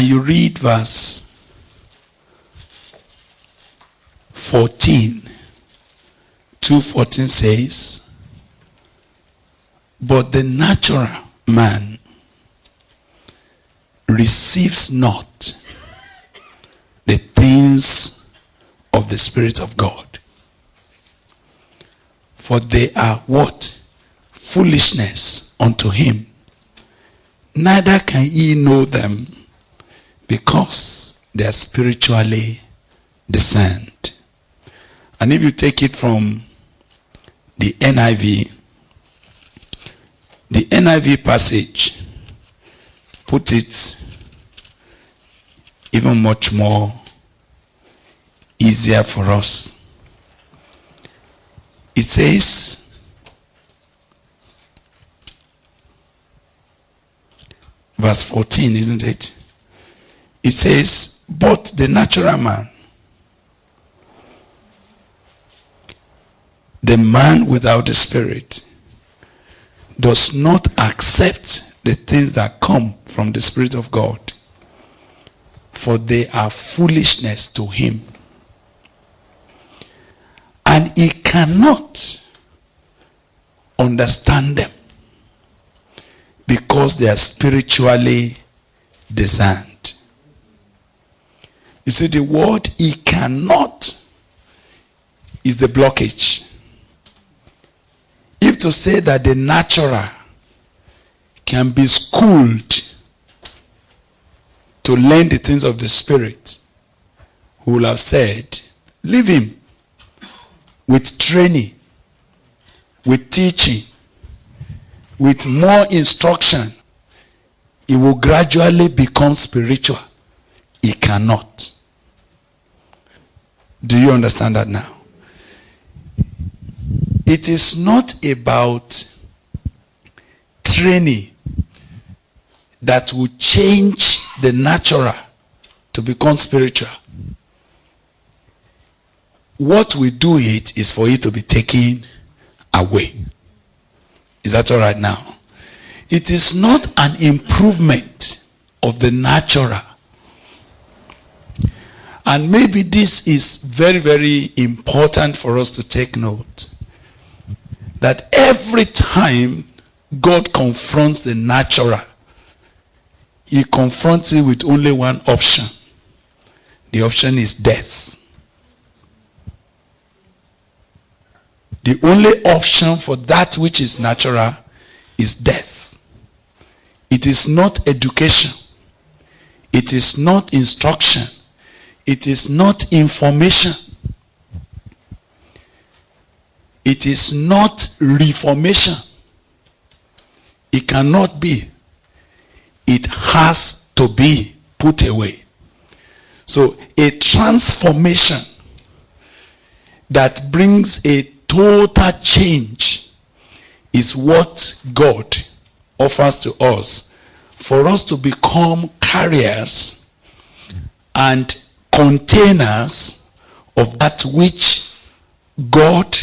and you read verse 14, 2:14 says, but the natural man receives not the things of the Spirit of God, for they are what? Foolishness unto him. Neither can ye know them, because they are spiritually discerned. And if you take it from the NIV passage put it even much more easier for us. It says, verse 14, isn't it? It says, but the natural man, the man without the Spirit, does not accept the things that come from the Spirit of God, for they are foolishness to him. And he cannot understand them, because they are spiritually discerned. You see, the word he cannot is the blockage. If to say that the natural can be schooled to learn the things of the Spirit, we will have said, leave him. With training, with teaching, with more instruction, he will gradually become spiritual. He cannot. Do you understand that now? It is not about training that will change the natural to become spiritual. What we do it is for it to be taken away. Is that all right now? It is not an improvement of the natural. And maybe this is very, very important for us to take note. That every time God confronts the natural, he confronts it with only one option. The option is death. The only option for that which is natural is death. It is not education. It is not instruction. It is not information. It is not reformation. It cannot be. It has to be put away. So a transformation that brings a total change is what God offers to us, for us to become carriers and containers of that which God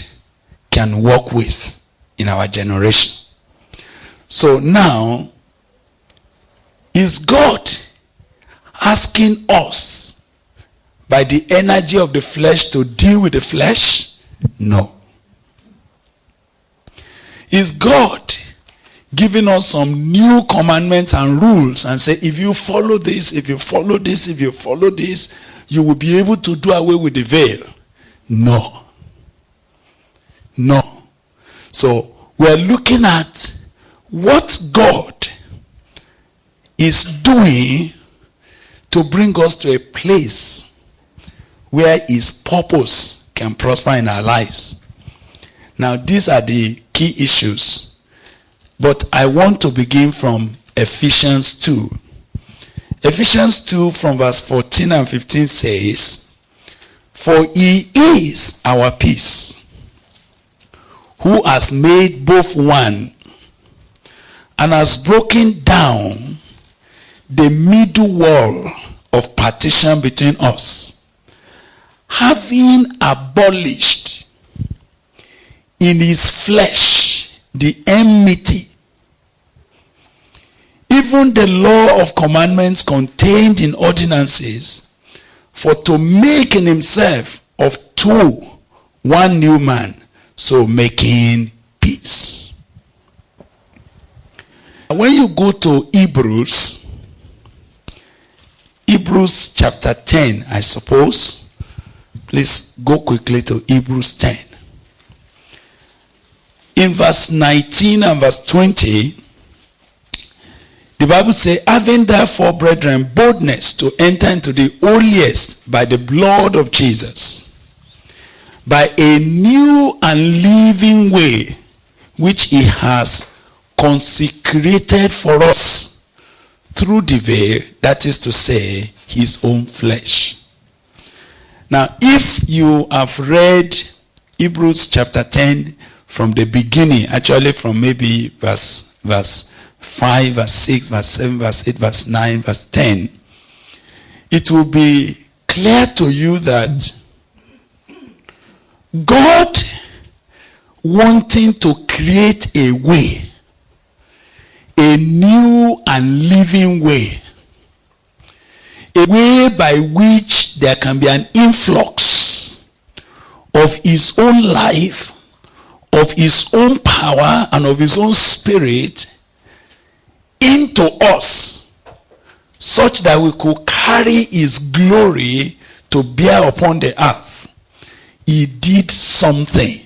can work with in our generation. So now, is God asking us by the energy of the flesh to deal with the flesh? No. Is God giving us some new commandments and rules and say, if you follow this, if you follow this, if you follow this, you will be able to do away with the veil? No. No. So we're looking at what God is doing to bring us to a place where his purpose can prosper in our lives. Now, these are the key issues. But I want to begin from Ephesians 2. Ephesians 2 from verse 14 and 15 says, for he is our peace, who has made both one, and has broken down the middle wall of partition between us, having abolished in his flesh the enmity, even even the law of commandments contained in ordinances, for to make in himself of two one new man, so making peace. When you go to Hebrews chapter 10, I suppose. Please go quickly to Hebrews 10. In verse 19 and verse 20, the Bible says, having therefore, brethren, boldness to enter into the holiest by the blood of Jesus, by a new and living way, which he has consecrated for us through the veil, that is to say, his own flesh. Now, if you have read Hebrews chapter 10 from the beginning, actually from maybe verse 5, verse 6, verse 7, verse 8, verse 9, verse 10, it will be clear to you that God wanting to create a way, a new and living way, a way by which there can be an influx of his own life, of his own power, and of his own spirit into us, such that we could carry his glory to bear upon the earth. He did something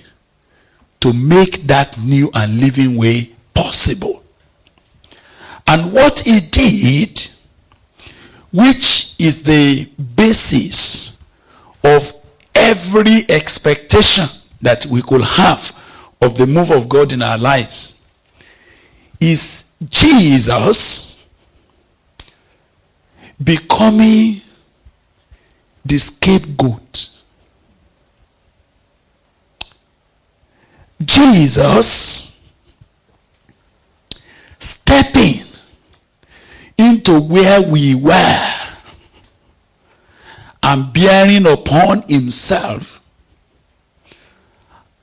to make that new and living way possible. And what he did, which is the basis of every expectation that we could have of the move of God in our lives, is Jesus becoming the scapegoat. Jesus stepping into where we were and bearing upon himself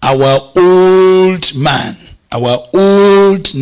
our old man, our old